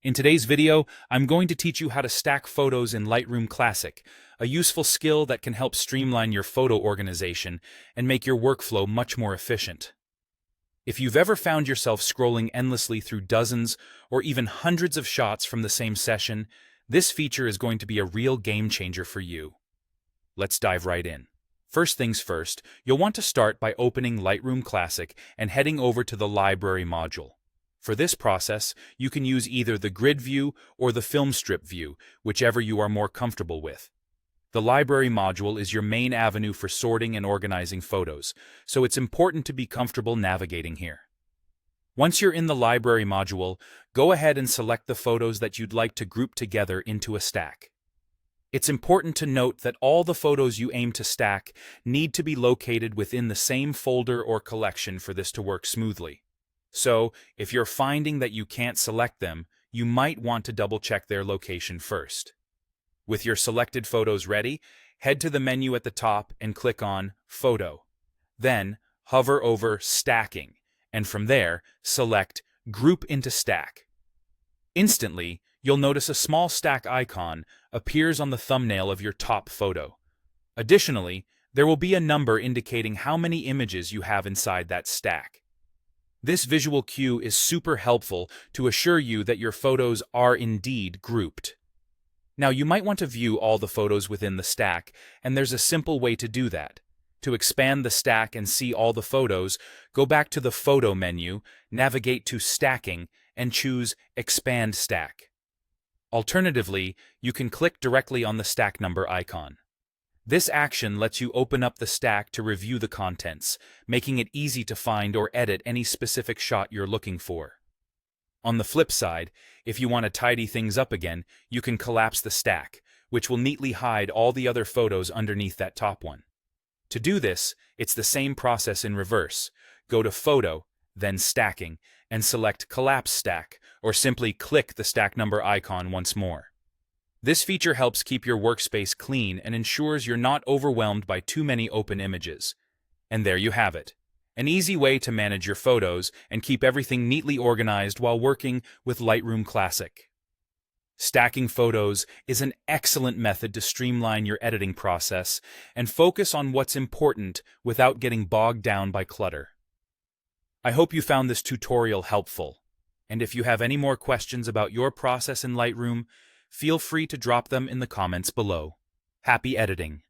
In today's video, I'm going to teach you how to stack photos in Lightroom Classic, a useful skill that can help streamline your photo organization and make your workflow much more efficient. If you've ever found yourself scrolling endlessly through dozens or even hundreds of shots from the same session, this feature is going to be a real game changer for you. Let's dive right in. First things first, you'll want to start by opening Lightroom Classic and heading over to the Library module. For this process, you can use either the grid view or the film strip view, whichever you are more comfortable with. The Library module is your main avenue for sorting and organizing photos, so it's important to be comfortable navigating here. Once you're in the Library module, go ahead and select the photos that you'd like to group together into a stack. It's important to note that all the photos you aim to stack need to be located within the same folder or collection for this to work smoothly. So, if you're finding that you can't select them, you might want to double-check their location first. With your selected photos ready, head to the menu at the top and click on Photo. Then, hover over Stacking, and from there, select Group into Stack. Instantly, you'll notice a small stack icon appears on the thumbnail of your top photo. Additionally, there will be a number indicating how many images you have inside that stack. This visual cue is super helpful to assure you that your photos are indeed grouped. Now, you might want to view all the photos within the stack, and there's a simple way to do that. To expand the stack and see all the photos, go back to the Photo menu, navigate to Stacking, and choose Expand Stack. Alternatively, you can click directly on the stack number icon. This action lets you open up the stack to review the contents, making it easy to find or edit any specific shot you're looking for. On the flip side, if you want to tidy things up again, you can collapse the stack, which will neatly hide all the other photos underneath that top one. To do this, it's the same process in reverse. Go to Photo, then Stacking, and select Collapse Stack, or simply click the stack number icon once more. This feature helps keep your workspace clean and ensures you're not overwhelmed by too many open images. And there you have it. An easy way to manage your photos and keep everything neatly organized while working with Lightroom Classic. Stacking photos is an excellent method to streamline your editing process and focus on what's important without getting bogged down by clutter. I hope you found this tutorial helpful. And if you have any more questions about your process in Lightroom, feel free to drop them in the comments below. Happy editing!